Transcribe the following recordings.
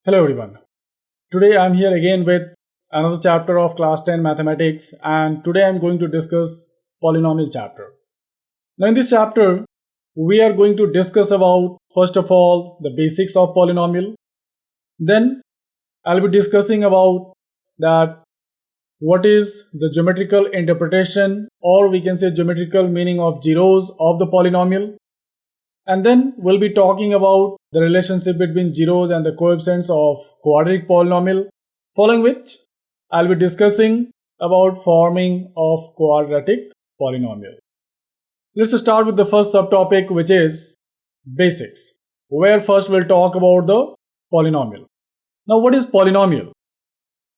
Hello everyone. Today I am here again with another chapter of class 10 mathematics, and today I am going to discuss polynomial chapter. Now in this chapter we are going to discuss about first of all the basics of polynomial. Then I'll be discussing about that what is the geometrical interpretation, or we can say geometrical meaning of zeros of the polynomial. And then we'll be talking about the relationship between zeros and the coefficients of quadratic polynomial, following which I'll be discussing about forming of quadratic polynomial. Let's start with the first subtopic, which is basics, where first we'll talk about the polynomial. Now what is polynomial?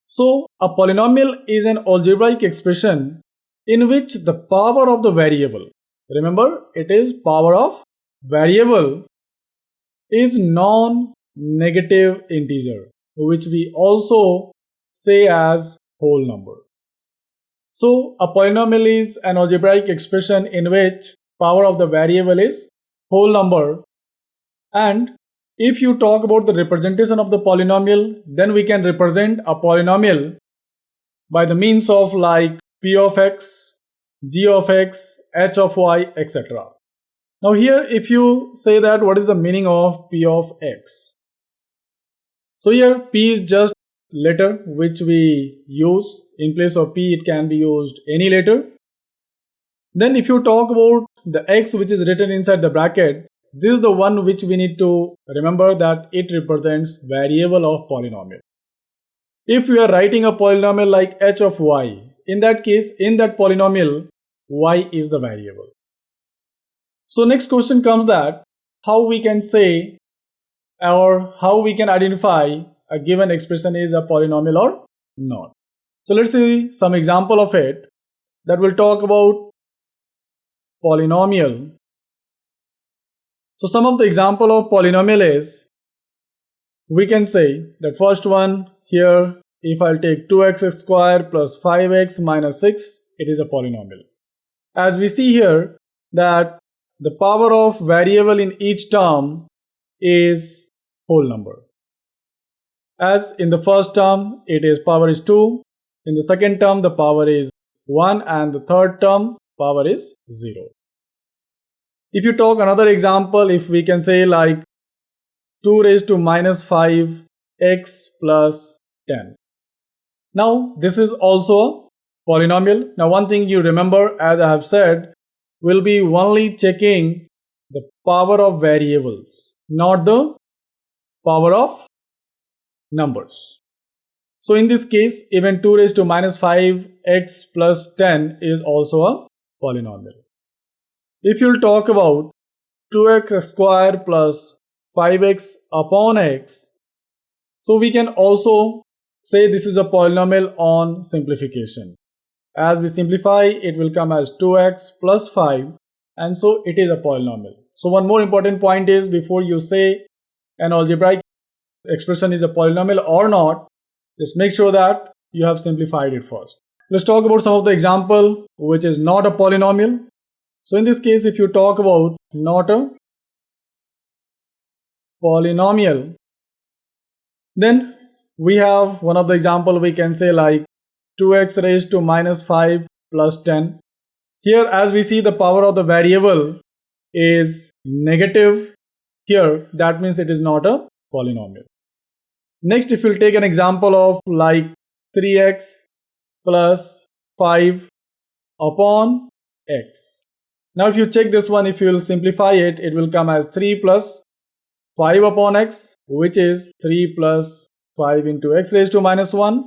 So a polynomial is an algebraic expression in which the power of the variable, remember it is power of variable, is non-negative integer, which we also say as whole number. So a polynomial is an algebraic expression in which power of the variable is whole number. And if you talk about the representation of the polynomial, then we can represent a polynomial by the means of like p of x, g of x, h of y, etc. Now here if you say that what is the meaning of p of x? So here p is just letter which we use. In place of p it can be used any letter. Then if you talk about the x which is written inside the bracket, this is the one which we need to remember that it represents variable of polynomial. If we are writing a polynomial like h of y, in that case in that polynomial y is the variable. So next question comes that how we can say or how we can identify a given expression is a polynomial or not. So let's see some example of it that will talk about polynomial. So some of the example of polynomial is, we can say that first one here, if I'll take 2x squared plus 5x minus 6, it is a polynomial. As we see here that the power of variable in each term is whole number. As in the first term it is power is 2, in the second term the power is 1, and the third term power is 0. If you talk another example, if we can say like 2 raised to minus 5x plus 10. Now this is also a polynomial. Now one thing you remember, as I have said, we'll be only checking the power of variables, not the power of numbers. So in this case, even 2 raised to minus 5x plus 10 is also a polynomial. If you'll talk about 2x squared plus 5x upon x, so we can also say this is a polynomial on simplification. As we simplify, it will come as 2x plus 5, and so it is a polynomial. So one more important point is, before you say an algebraic expression is a polynomial or not, just make sure that you have simplified it first. Let's talk about some of the example which is not a polynomial. So in this case, if you talk about not a polynomial, then we have one of the example, we can say like 2x raised to minus 5 plus 10. Here as we see the power of the variable is negative here, that means it is not a polynomial. Next, if you'll take an example of like 3x plus 5 upon x. Now if you check this one, if you will simplify it, it will come as 3 plus 5 upon x, which is 3 plus 5 into x raised to minus 1,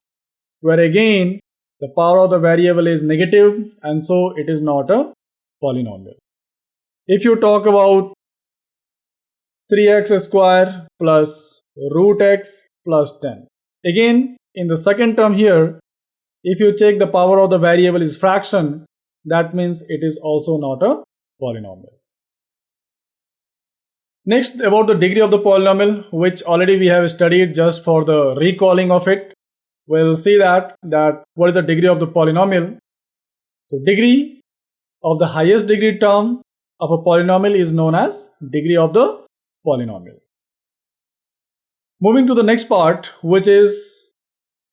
where again the power of the variable is negative, and so it is not a polynomial. If you talk about 3x squared plus root x plus 10, again in the second term here, if you check the power of the variable is fraction, that means it is also not a polynomial. Next, about the degree of the polynomial, which already we have studied, just for the recalling of it, we'll see that what is the degree of the polynomial. So degree of the highest degree term of a polynomial is known as degree of the polynomial. Moving to the next part, which is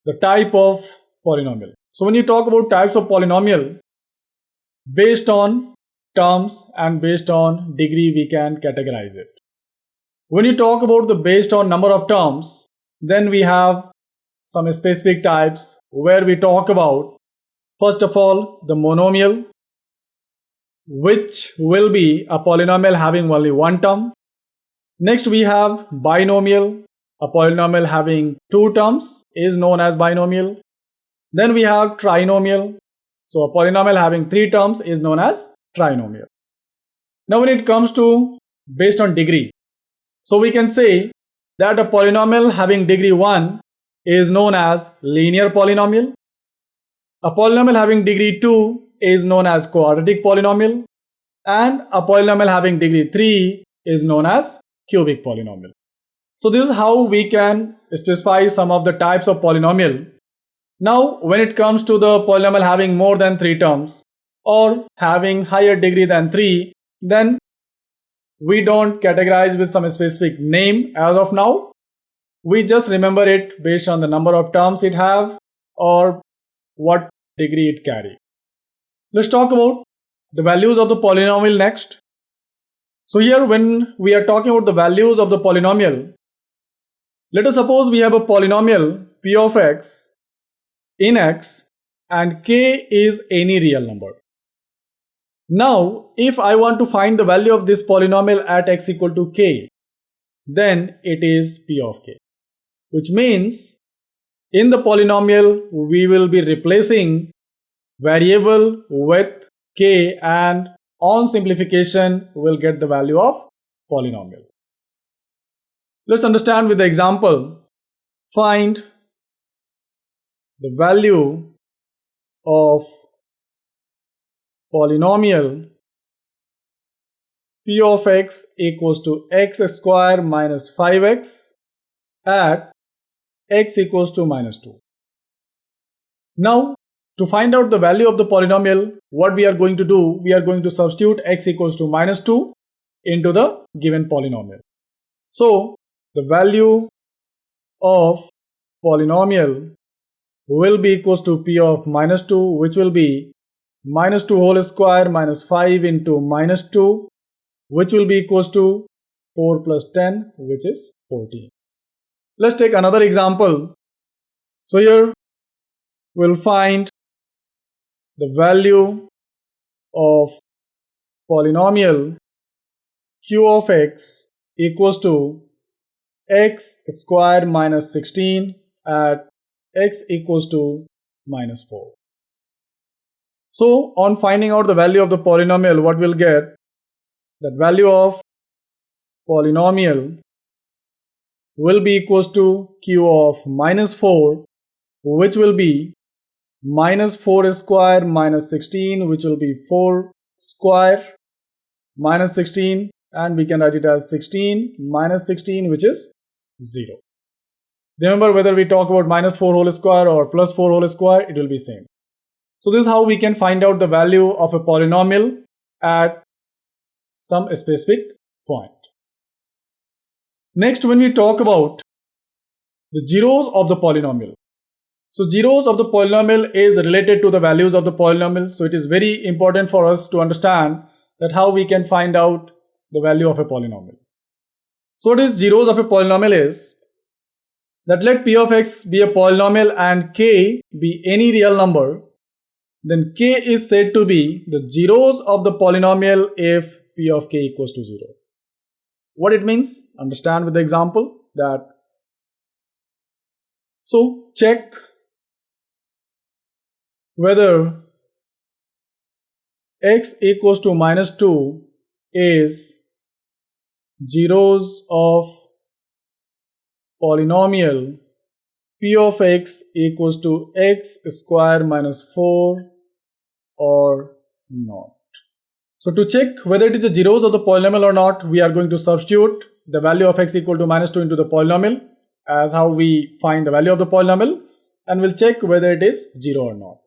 the type of polynomial. So when you talk about types of polynomial, based on terms and based on degree, we can categorize it. When you talk about the based on number of terms, then we have some specific types where we talk about, first of all, the monomial, which will be a polynomial having only one term. Next we have binomial, a polynomial having two terms is known as binomial. Then we have trinomial, so a polynomial having three terms is known as trinomial. Now when it comes to based on degree, so we can say that a polynomial having degree 1 is known as linear polynomial. A polynomial having degree 2 is known as quadratic polynomial, and a polynomial having degree 3 is known as cubic polynomial. So this is how we can specify some of the types of polynomial. Now when it comes to the polynomial having more than 3 terms or having higher degree than 3, then we don't categorize with some specific name as of now. We just remember it based on the number of terms it have or what degree it carry. Let's talk about the values of the polynomial next. So here when we are talking about the values of the polynomial, let us suppose we have a polynomial p of x in x and k is any real number. Now if I want to find the value of this polynomial at x equal to k, then it is p of k, which means in the polynomial we will be replacing variable with k, and on simplification we will get the value of polynomial. Let's understand with the example. Find the value of polynomial p of x equals to x square minus 5x at x equals to minus 2. Now to find out the value of the polynomial, what we are going to do, we are going to substitute x equals to minus 2 into the given polynomial. So the value of polynomial will be equals to p of minus 2, which will be minus 2 whole square minus 5 into minus 2, which will be equals to 4 plus 10, which is 14. Let's take another example. So here we'll find the value of polynomial q of x equals to x square minus 16 at x equals to minus 4. So on finding out the value of the polynomial, what we'll get, that value of polynomial will be equals to q of minus 4, which will be minus 4 square minus 16, which will be 4 square minus 16, and we can write it as 16 minus 16, which is 0. Remember, whether we talk about minus 4 whole square or plus 4 whole square, it will be same. So this is how we can find out the value of a polynomial at some specific point. Next, when we talk about the zeros of the polynomial. So zeros of the polynomial is related to the values of the polynomial. So it is very important for us to understand that how we can find out the value of a polynomial. So what is zeros of a polynomial is that let p of x be a polynomial and k be any real number, then k is said to be the zeros of the polynomial if p of k equals to 0. What it means? Understand with the example that. So check whether x equals to minus 2 is zeros of polynomial p of x equals to x square minus 4 or not. So to check whether it is the zeros of the polynomial or not, we are going to substitute the value of x equal to minus 2 into the polynomial as how we find the value of the polynomial, and we'll check whether it is 0 or not.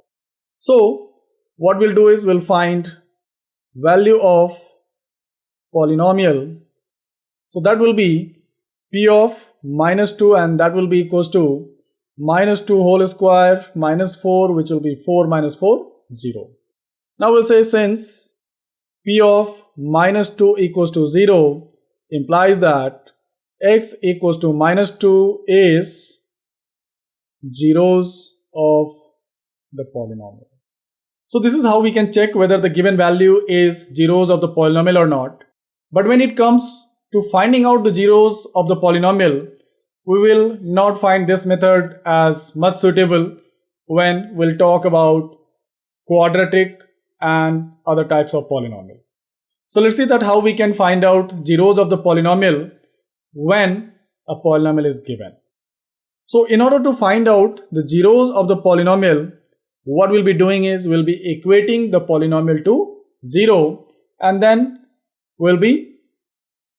So what we'll do is we'll find value of polynomial. So that will be p of minus 2, and that will be equals to minus 2 whole square minus 4, which will be 4 minus 4, 0. Now we'll say since p of minus 2 equals to 0 implies that x equals to minus 2 is zeros of the polynomial. So this is how we can check whether the given value is zeros of the polynomial or not. But when it comes to finding out the zeros of the polynomial, we will not find this method as much suitable when we'll talk about quadratic and other types of polynomial. So let's see that how we can find out zeros of the polynomial when a polynomial is given. So in order to find out the zeros of the polynomial, what we'll be doing is we'll be equating the polynomial to 0, and then we'll be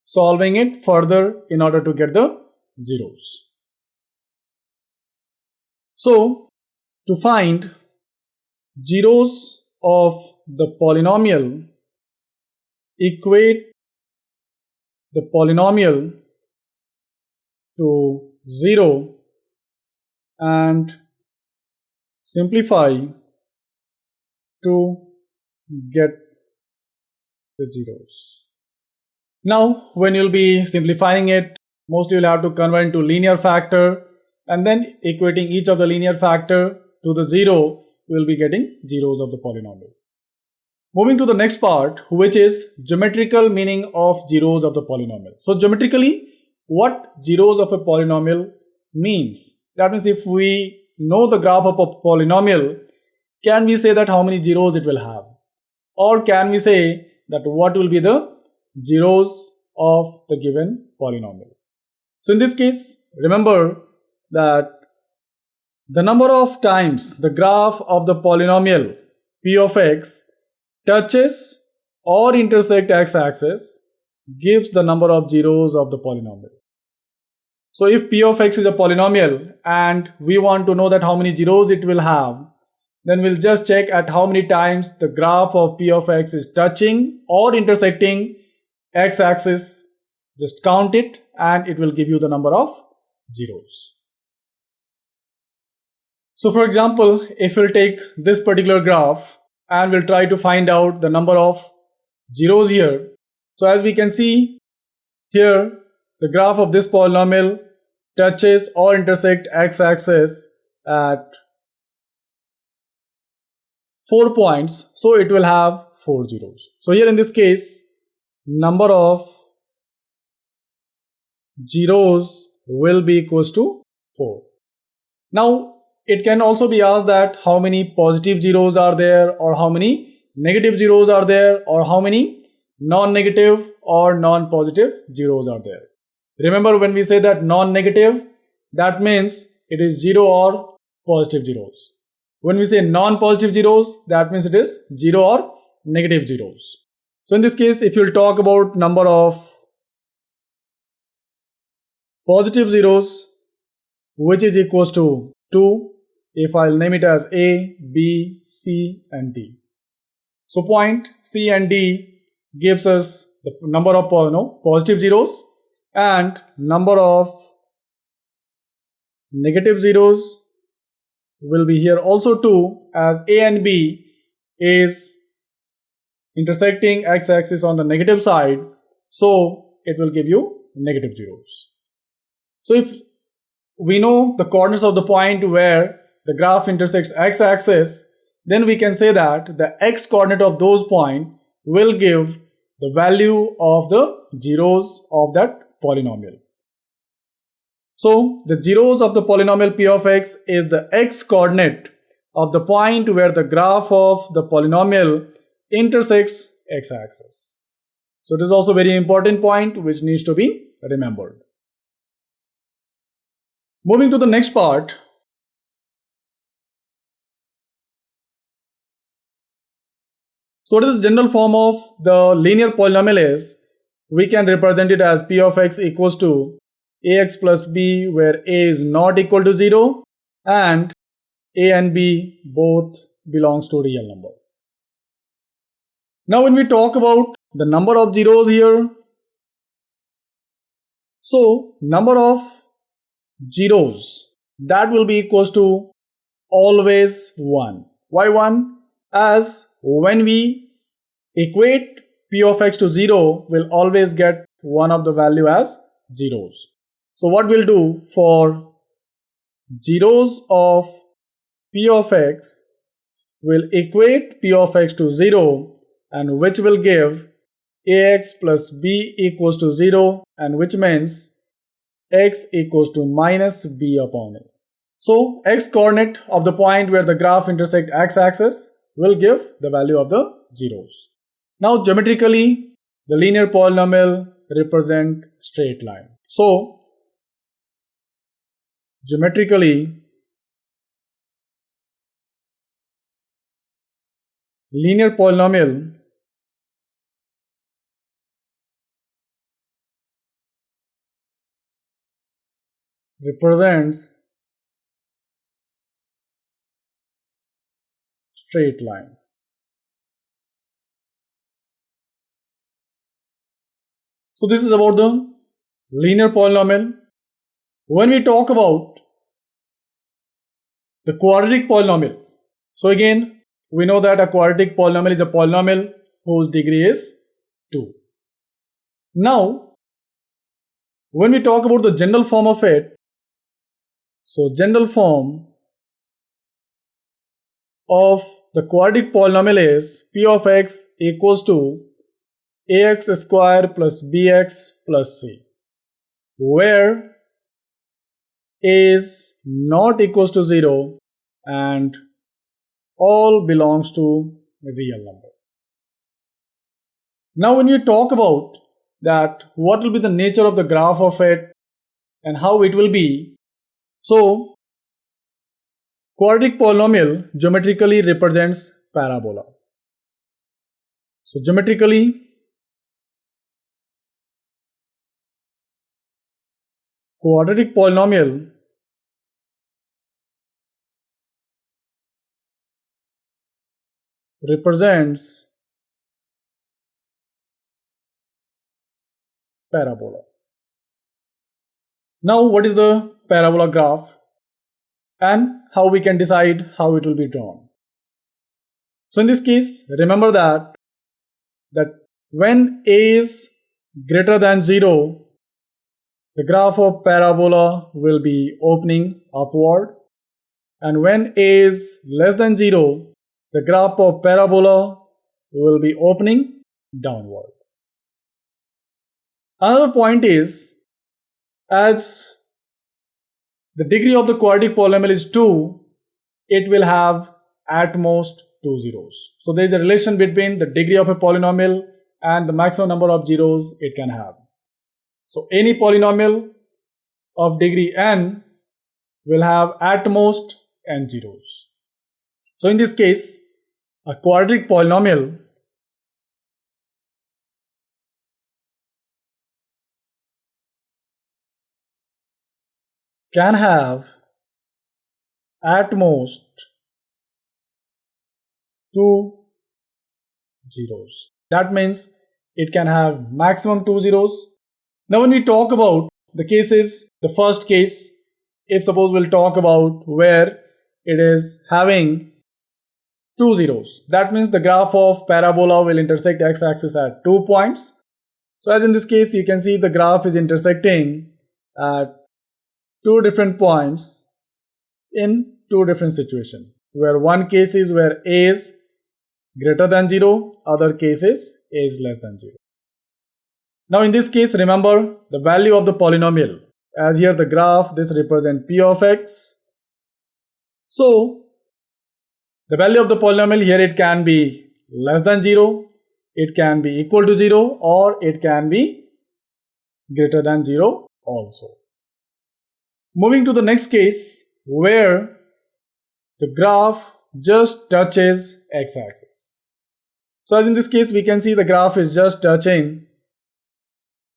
solving it further in order to get the zeros. So to find zeros of the polynomial, equate the polynomial to 0 and simplify to get the zeros. Now when you'll be simplifying it, mostly you'll have to convert into linear factor, and then equating each of the linear factor to the 0, we'll be getting zeros of the polynomial. Moving to the next part, which is geometrical meaning of zeros of the polynomial. So geometrically, what zeros of a polynomial means? That means if we know the graph of a polynomial, can we say that how many zeros it will have? Or can we say that what will be the zeros of the given polynomial? So in this case, remember that the number of times the graph of the polynomial p of x touches or intersect x-axis gives the number of zeros of the polynomial. So if p of x is a polynomial and we want to know that how many zeros it will have, then we'll just check at how many times the graph of p of x is touching or intersecting x-axis. Just count it and it will give you the number of zeros. So for example, if we'll take this particular graph and we'll try to find out the number of zeros here. So as we can see here, the graph of this polynomial touches or intersect x-axis at 4 points, so it will have 4 zeros. So here in this case, number of zeros will be equals to 4. Now it can also be asked that how many positive zeros are there, or how many negative zeros are there, or how many non-negative or non-positive zeros are there. Remember, when we say that non-negative, that means it is 0 or positive zeros. When we say non-positive zeros, that means it is 0 or negative zeros. So in this case, if you'll talk about number of positive zeros, which is equals to 2, if I'll name it as A, B, C and D. So point C and D gives us the number of positive zeros, and number of negative zeros will be here also 2, as A and B is intersecting x-axis on the negative side, so it will give you negative zeros. So if we know the coordinates of the point where the graph intersects x-axis, then we can say that the x coordinate of those points will give the value of the zeros of that polynomial. So the zeros of the polynomial p of x is the x coordinate of the point where the graph of the polynomial intersects x-axis. So it is also a very important point which needs to be remembered. Moving to the next part. So what is the general form of the linear polynomial is, we can represent it as p of x equals to ax plus b, where a is not equal to 0 and a and b both belongs to real number. Now when we talk about the number of zeros here, so number of zeros, that will be equals to always 1. Why 1? As when we equate p of x to 0, we'll always get one of the value as zeros. So what we'll do for zeros of p of x, we'll equate p of x to 0, and which will give ax plus b equals to 0, and which means x equals to minus b upon a. So x coordinate of the point where the graph intersects x-axis will give the value of the zeros. Now geometrically, the linear polynomial represent straight line. So geometrically, linear polynomial represents straight line. So this is about the linear polynomial. When we talk about the quadratic polynomial, so again we know that a quadratic polynomial is a polynomial whose degree is 2. Now when we talk about the general form of it, so general form of the quadratic polynomial is p of x equals to ax square plus bx plus c, where a is not equals to 0 and all belongs to a real number. Now when we talk about that what will be the nature of the graph of it and how it will be, so quadratic polynomial geometrically represents parabola. So geometrically, quadratic polynomial represents parabola. Now what is the parabola graph and how we can decide how it will be drawn? So in this case, remember that when a is greater than 0, the graph of parabola will be opening upward, and when a is less than 0, the graph of parabola will be opening downward. Another point is, as the degree of the quadratic polynomial is 2, it will have at most 2 zeros. So there is a relation between the degree of a polynomial and the maximum number of zeros it can have. So any polynomial of degree n will have at most n zeros. So in this case, a quadratic polynomial can have at most 2 zeros. That means it can have maximum 2 zeros. Now when we talk about the cases, the first case, if suppose we'll talk about where it is having 2 zeros, that means the graph of parabola will intersect x-axis at 2 points. So as in this case, you can see the graph is intersecting at 2 different points in 2 different situations, where one case is where a is greater than 0, other case is a is less than 0. Now in this case, remember the value of the polynomial, as here the graph, this represents p of x. So the value of the polynomial here, it can be less than 0, it can be equal to 0, or it can be greater than 0 also. Moving to the next case, where the graph just touches x-axis. So as in this case, we can see the graph is just touching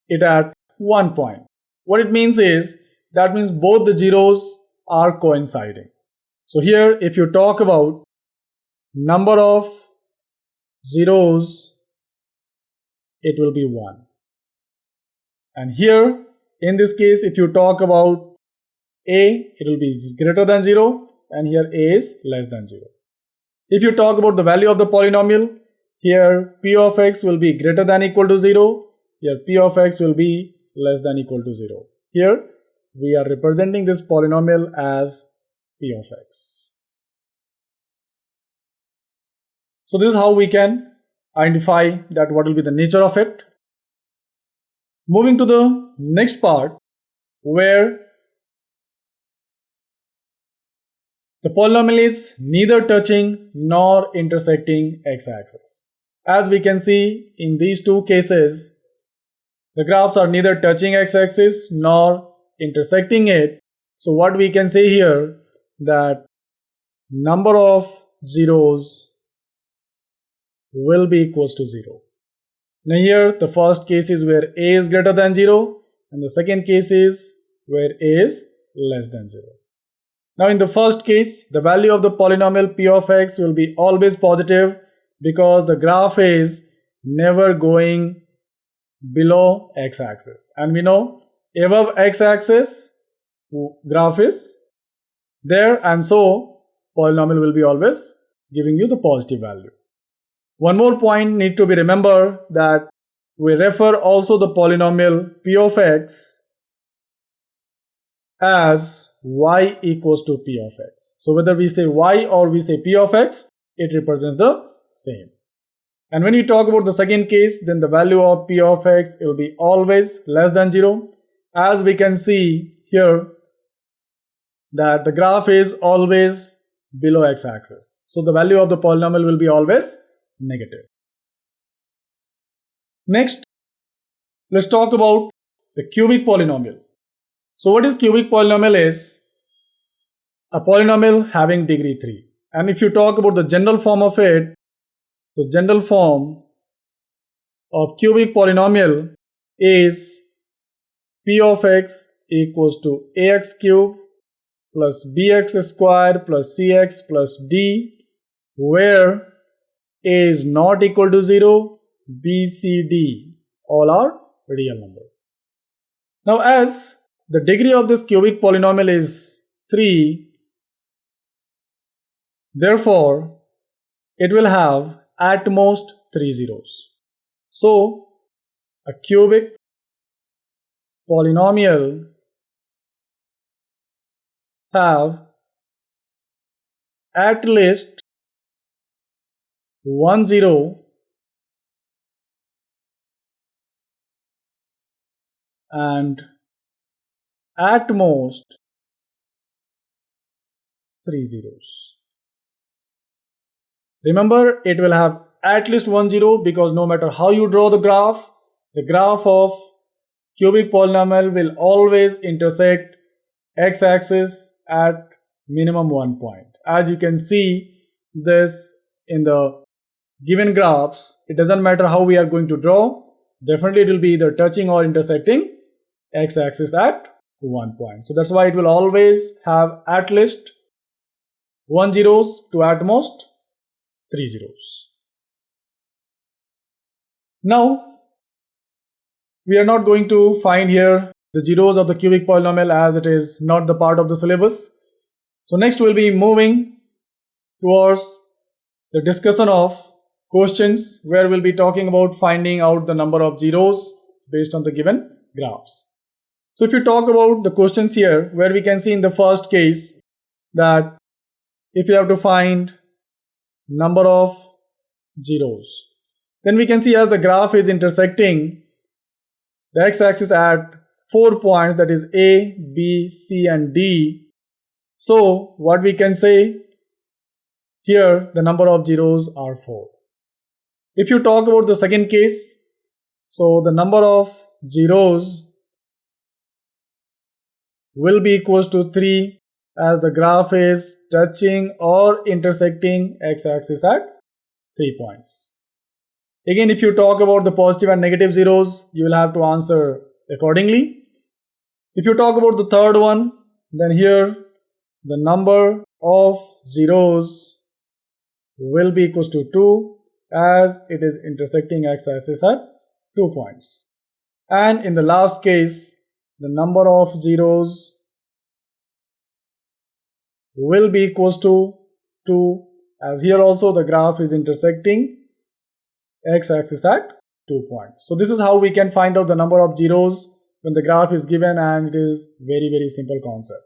it at 1 point. What it means is, that means both the zeros are coinciding. So here, if you talk about number of zeros, it will be 1. And here, in this case, if you talk about it will be greater than 0, and here a is less than 0. If you talk about the value of the polynomial, here p of x will be greater than equal to 0, here p of x will be less than equal to 0. Here we are representing this polynomial as p of x. So this is how we can identify that what will be the nature of it. Moving to the next part, where the polynomial is neither touching nor intersecting x-axis. As we can see in these two cases, the graphs are neither touching x-axis nor intersecting it. So what we can say here, that number of zeros will be equals to 0. Now here the first case is where a is greater than 0, and the second case is where a is less than 0. Now in the first case, the value of the polynomial p of x will be always positive because the graph is never going below x-axis. And we know above x-axis graph is there, and so polynomial will be always giving you the positive value. One more point need to be remembered, that we refer also the polynomial p of x as y equals to p of x. So whether we say y or we say p of x, it represents the same. And when you talk about the second case, then the value of p of x will be always less than 0. As we can see here, that the graph is always below x-axis. So the value of the polynomial will be always negative. Next, let's talk about the cubic polynomial. So what is cubic polynomial is a polynomial having degree 3. And if you talk about the general form of it, the general form of cubic polynomial is p of x equals to ax cube plus bx square plus cx plus d, where a is not equal to 0, b, c, d all are real number. Now as the degree of this cubic polynomial is 3, therefore it will have at most 3 zeros. So a cubic polynomial have at least 1 zero and at most 3 zeros. Remember, it will have at least 1 zero because no matter how you draw the graph of cubic polynomial will always intersect x-axis at minimum 1 point. As you can see this in the given graphs, it doesn't matter how we are going to draw, definitely it will be either touching or intersecting x-axis at 1 point. So that's why it will always have at least 1 zeros to at most 3 zeros. Now we are not going to find here the zeros of the cubic polynomial as it is not the part of the syllabus. So next we'll be moving towards the discussion of questions, where we'll be talking about finding out the number of zeros based on the given graphs. So if you talk about the questions here, where we can see in the first case that if you have to find number of zeros, then we can see as the graph is intersecting the x-axis at 4 points, that is A, B, C and D. So what we can say here, the number of zeros are 4. If you talk about the second case, so the number of zeros will be equals to 3 as the graph is touching or intersecting x-axis at 3 points. Again, if you talk about the positive and negative zeros, you will have to answer accordingly. If you talk about the third one, then here the number of zeros will be equals to 2 as it is intersecting x-axis at 2 points. And in the last case, the number of zeros will be equals to 2, as here also the graph is intersecting x-axis at 2 points. So this is how we can find out the number of zeros when the graph is given, and it is very simple concept.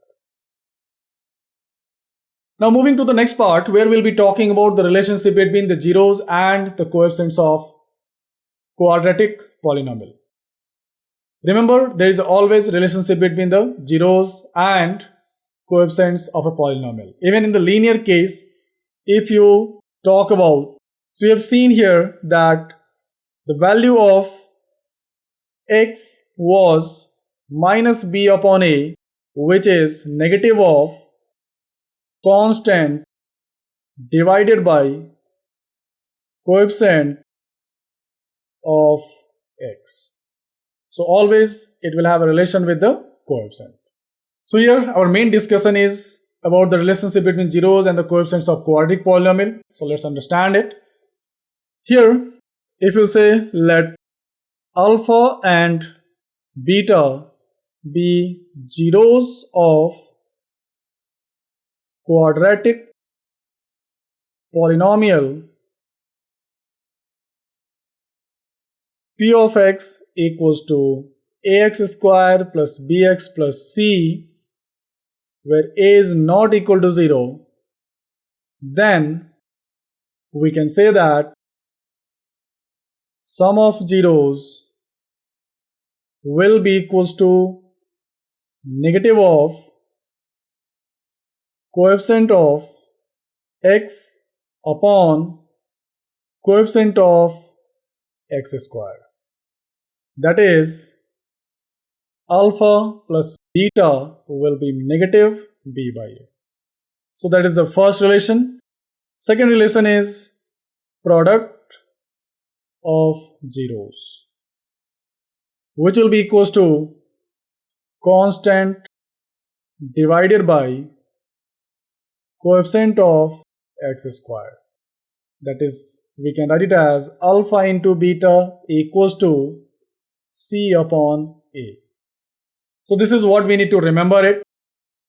Now moving to the next part, where we'll be talking about the relationship between the zeros and the coefficients of quadratic polynomial. Remember, there is always a relationship between the zeros and coefficients of a polynomial. Even in the linear case, if you talk about, so we have seen here that the value of x was minus b upon a, which is negative of constant divided by coefficient of x. So always it will have a relation with the coefficient. So here our main discussion is about the relationship between zeros and the coefficients of quadratic polynomial. So let's understand it. Here, if you say let alpha and beta be zeros of quadratic polynomial, p of x equals to ax square plus bx plus c, where a is not equal to 0, then we can say that sum of zeros will be equals to negative of coefficient of x upon coefficient of x square. That is, alpha plus beta will be negative b by a. So that is the first relation. Second relation is product of zeros, which will be equals to constant divided by coefficient of x square. That is, we can write it as alpha into beta equals to c upon a. So this is what we need to remember it,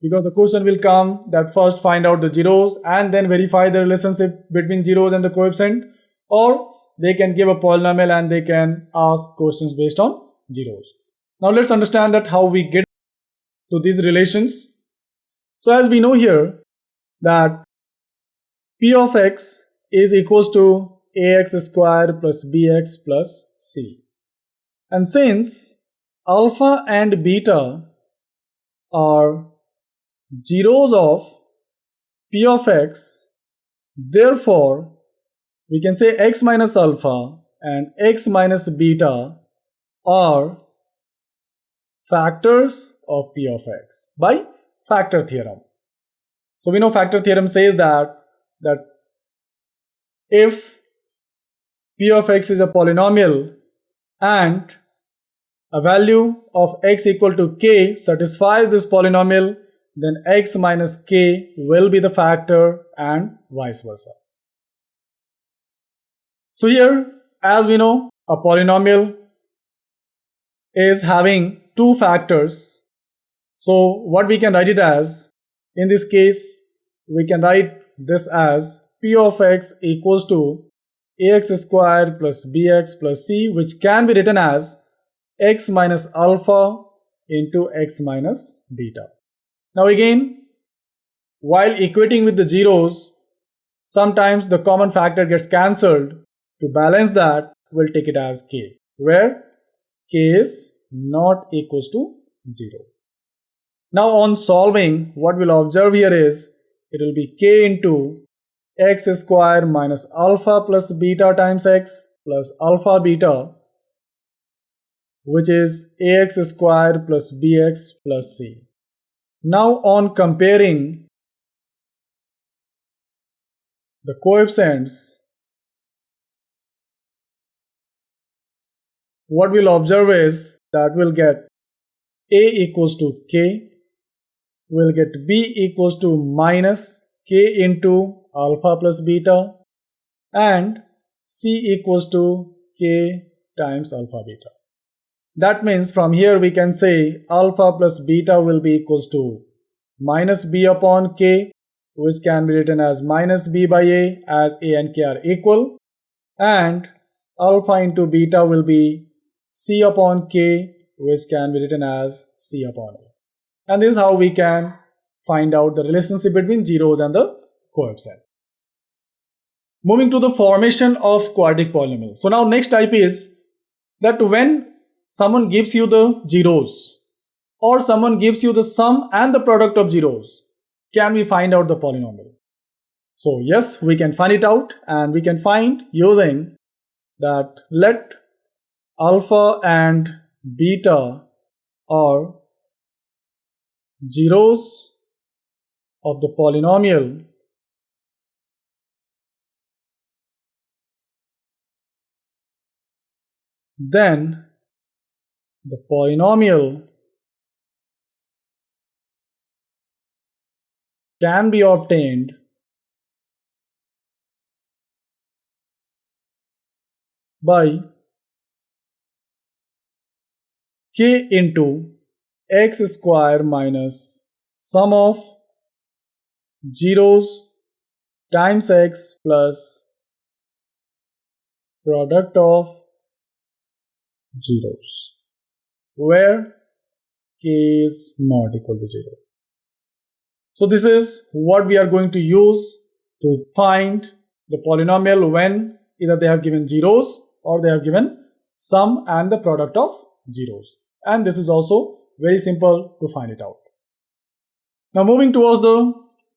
because the question will come that first find out the zeros and then verify the relationship between zeros and the coefficient, or they can give a polynomial and they can ask questions based on zeros. Now let's understand that how we get to these relations. So as we know here that p of x is equals to ax square plus bx plus c. And since alpha and beta are zeros of p of x, therefore we can say x minus alpha and x minus beta are factors of p of x by factor theorem. So we know factor theorem says that if p of x is a polynomial and a value of x equal to k satisfies this polynomial, then x minus k will be the factor and vice versa. So here, as we know, a polynomial is having two factors. So what we can write it as, in this case, we can write this as p of x equals to ax square plus bx plus c, which can be written as x minus alpha into x minus beta. Now again, while equating with the zeros, sometimes the common factor gets cancelled. To balance that, we'll take it as k, where k is not equals to 0. Now on solving, what we'll observe here is, it will be k into x square minus alpha plus beta times x plus alpha beta, which is ax square plus bx plus c. Now on comparing the coefficients, what we'll observe is that we'll get a equals to k, we'll get b equals to minus k into alpha plus beta, and c equals to k times alpha beta. That means from here we can say alpha plus beta will be equals to minus b upon k, which can be written as minus b by a, as a and k are equal, and alpha into beta will be c upon k, which can be written as c upon a. And this is how we can find out the relationship between zeros and the coefficient. Moving to the formation of quadratic polynomial. So now next type is that when someone gives you the zeros or someone gives you the sum and the product of zeros, can we find out the polynomial? So yes, we can find it out, and we can find using that let alpha and beta are zeros of the polynomial then the polynomial can be obtained by k into x square minus sum of zeros times x plus product of zeros, where k is not equal to 0. So this is what we are going to use to find the polynomial when either they have given zeros or they have given sum and the product of zeros. And this is also very simple to find it out. Now moving towards the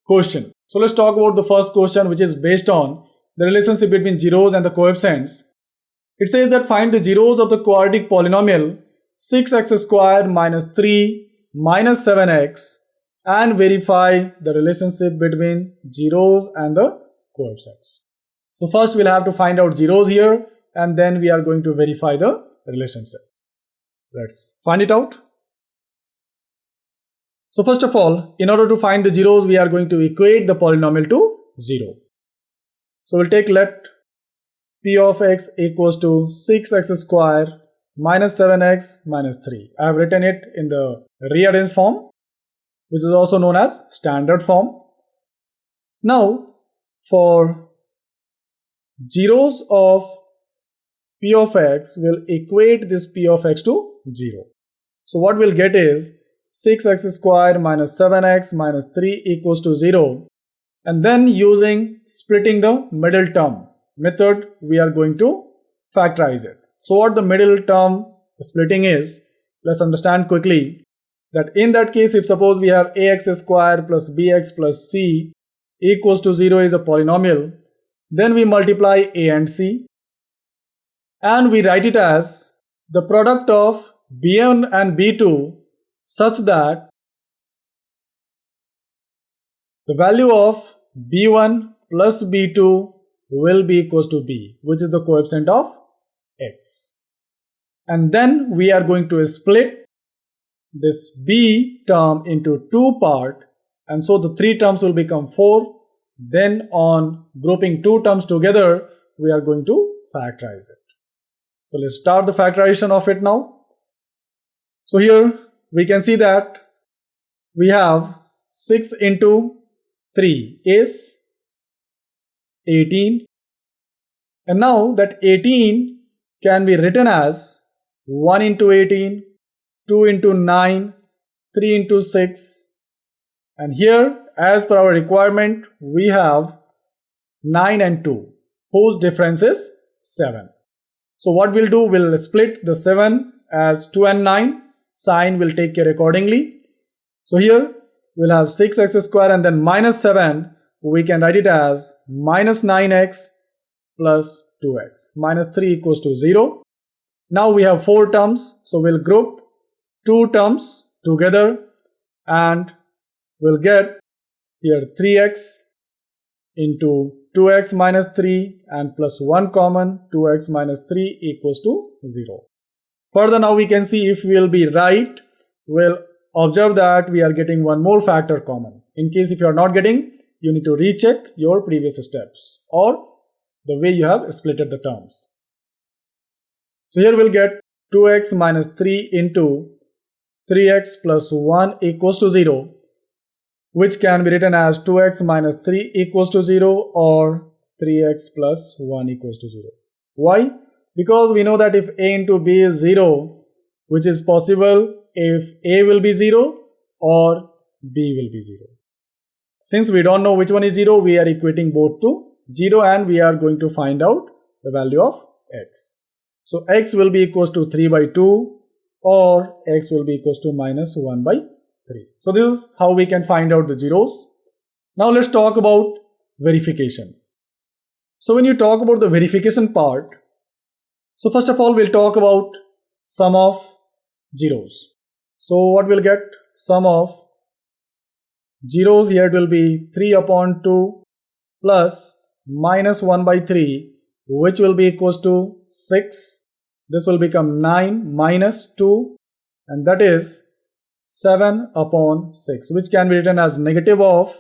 question. So let's talk about the first question, which is based on the relationship between zeros and the coefficients. It says that find the zeros of the quadratic polynomial 6x square minus 3 minus 7x and verify the relationship between zeros and the coefficients. So first we'll have to find out zeros here, and then we are going to verify the relationship. Let's find it out. So first of all, in order to find the zeros, we are going to equate the polynomial to 0. So we'll take let p of x equals to 6x square minus 7x minus 3. I have written it in the rearranged form, which is also known as standard form. Now, for zeros of p of x, will equate this p of x to 0. So what we'll get is 6x square minus 7x minus 3 equals to 0. And then using splitting the middle term method, we are going to factorize it. So what the middle term splitting is, let's understand quickly that in that case, if suppose we have ax square plus bx plus c equals to 0 is a polynomial, then we multiply a and c and we write it as the product of b1 and b2 such that the value of b1 plus b2 will be equals to b, which is the coefficient of x. And then we are going to split this b term into two parts, and so the three terms will become 4. Then on grouping two terms together, we are going to factorize it. So let's start the factorization of it now. So here we can see that we have 6 into 3 is 18, and now that 18 can be written as 1 into 18, 2 into 9, 3 into 6, and here as per our requirement we have 9 and 2 whose difference is 7. So what we'll do, we'll split the 7 as 2 and 9, sign will take care accordingly. So here we'll have 6x square and then minus 7, we can write it as minus 9x plus 2x, minus 3 equals to 0. Now we have 4 terms, so we'll group 2 terms together and we'll get here 3x into 2x minus 3 and plus 1 common, 2x minus 3 equals to 0. Further, now we can see if we'll be right, we'll observe that we are getting one more factor common. In case if you are not getting, you need to recheck your previous steps or the way you have splitted the terms. So here we'll get 2x minus 3 into 3x plus 1 equals to 0. which can be written as 2x minus 3 equals to 0 or 3x plus 1 equals to 0. Why? Because we know that if a into b is 0, which is possible if a will be 0 or b will be 0. Since we don't know which one is 0, we are equating both to 0 and we are going to find out the value of x. So x will be equals to 3 by 2 or x will be equals to minus 1 by 3. So this is how we can find out the zeros. Now let's talk about verification. So when you talk about the verification part, so first of all we'll talk about sum of zeros. So what we'll get? Sum of zeros here, it will be 3 upon 2 plus minus 1 by 3, which will be equals to 6. This will become 9 minus 2, and that is 7 upon 6, which can be written as negative of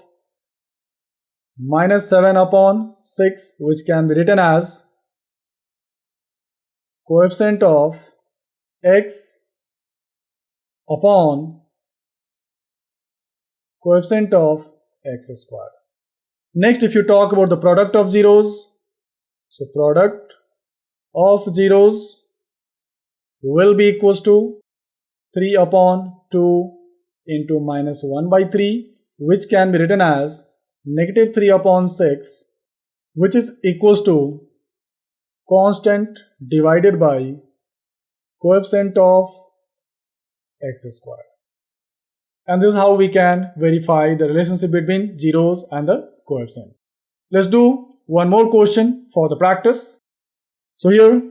minus 7 upon 6, which can be written as coefficient of x upon coefficient of x square. Next, if you talk about the product of zeros, so product of zeros will be equals to 3 upon 2 into minus 1 by 3, which can be written as negative 3 upon 6, which is equals to constant divided by coefficient of x square. And this is how we can verify the relationship between zeros and the coefficient. Let's do one more question for the practice. So here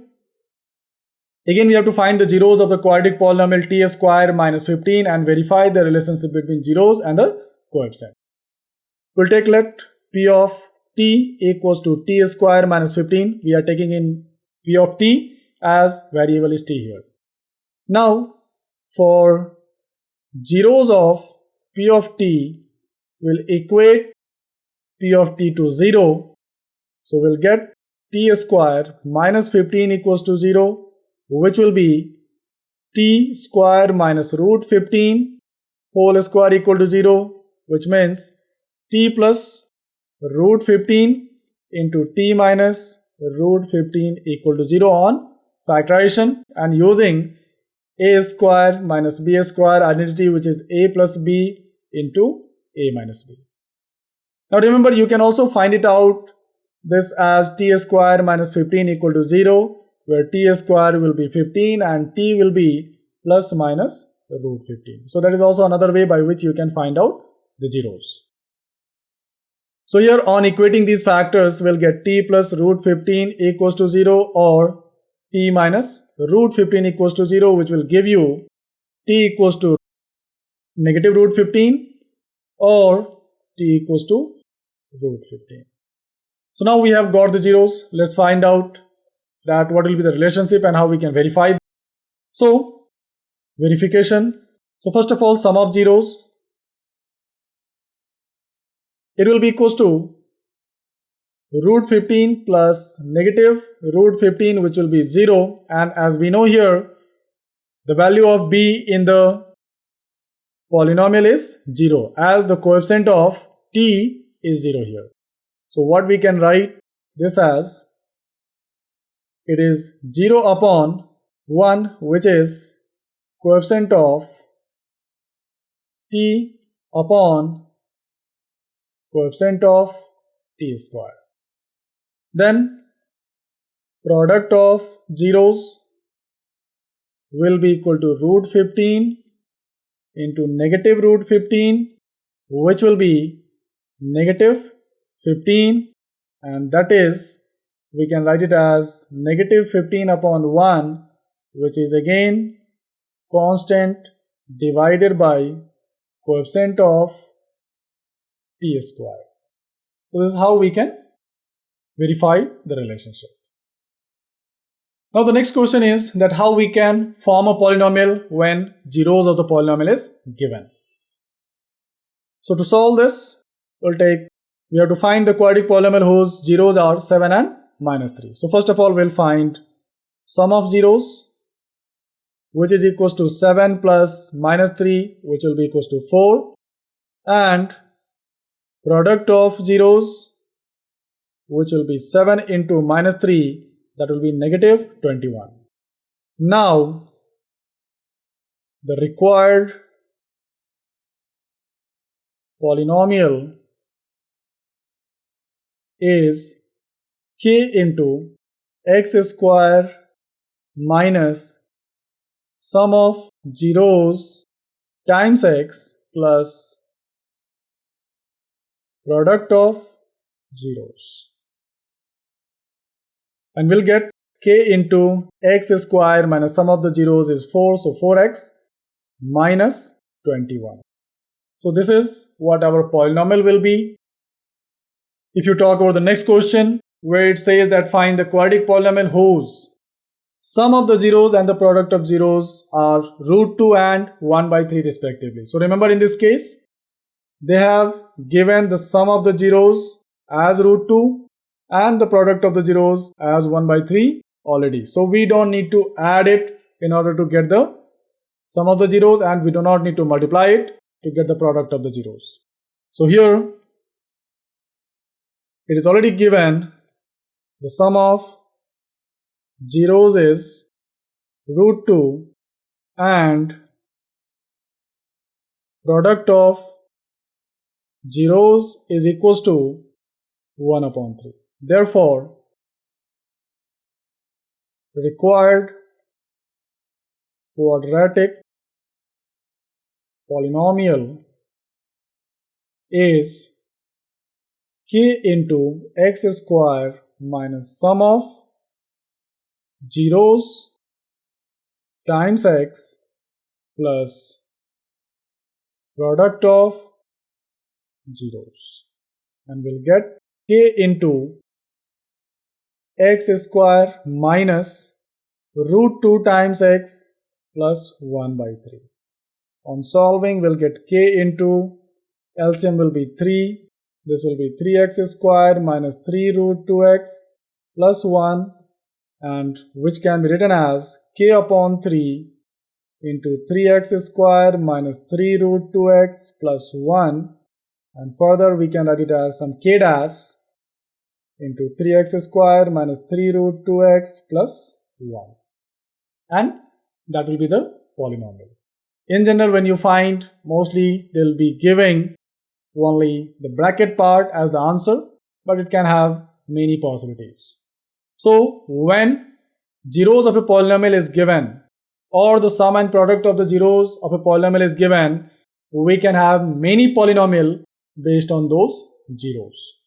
again we have to find the zeros of the quadratic polynomial t square minus 15 and verify the relationship between zeros and the coefficient. We'll take let p of t equals to t square minus 15. We are taking in p of t as variable is t here. Now for zeros of p of t will equate p of t to 0. So we'll get t square minus 15 equals to 0, which will be t square minus root 15 whole square equal to 0, which means t plus root 15 into t minus root 15 equal to 0 on factorization and using a square minus b square identity, which is a plus b into a minus b. Now remember, you can also find it out this as t square minus 15 equal to 0, where t square will be 15 and t will be plus minus root 15. So that is also another way by which you can find out the zeros. So here on equating these factors, we'll get t plus root 15 equals to 0 or t minus root 15 equals to 0, which will give you t equals to negative root 15 or t equals to root 15. So now we have got the zeros. Let's find out that what will be the relationship and how we can verify. So verification. So first of all, sum of zeros, it will be equals to root 15 plus negative root 15, which will be 0, and as we know here the value of b in the polynomial is 0 as the coefficient of t is 0 here. So what we can write this as, it is 0 upon 1, which is coefficient of t upon coefficient of t square. Then product of zeros will be equal to root 15 into negative root 15, which will be negative 15, and that is, we can write it as negative 15 upon 1, which is again constant divided by coefficient of t square. So this is how we can verify the relationship. Now the next question is that how we can form a polynomial when zeros of the polynomial is given. So to solve this, we have to find the quadratic polynomial whose zeros are 7 and minus 3. So first of all, we'll find sum of zeros, which is equals to 7 plus minus 3, which will be equals to 4, and product of zeros, which will be 7 into minus 3, that will be negative 21. Now, the required polynomial is k into x square minus sum of zeros times x plus product of zeros. And we'll get k into x square minus sum of the zeros is 4, so 4x minus 21. So this is what our polynomial will be. If you talk about the next question, where it says that find the quadratic polynomial whose sum of the zeros and the product of zeros are root 2 and 1 by 3 respectively. So remember, in this case, they have given the sum of the zeros as root 2 and the product of the zeros as 1 by 3 already. So we don't need to add it in order to get the sum of the zeros, and we do not need to multiply it to get the product of the zeros. So here it is already given the sum of zeros is root 2 and product of zeros is equals to 1 upon 3. Therefore, required quadratic polynomial is k into x square minus sum of zeros times x plus product of zeros, and we'll get k into x square minus root 2 times x plus 1 by 3. On solving, we'll get k into LCM will be 3. This will be 3x square minus 3 root 2x plus 1, and which can be written as k upon 3 into 3x square minus 3 root 2x plus 1, and further we can write it as some k dash into 3x square minus 3 root 2x plus 1, and that will be the polynomial. In general, when you find, mostly they'll be giving only the bracket part as the answer, but it can have many possibilities. So when zeros of a polynomial is given, or the sum and product of the zeros of a polynomial is given, we can have many polynomial based on those zeros.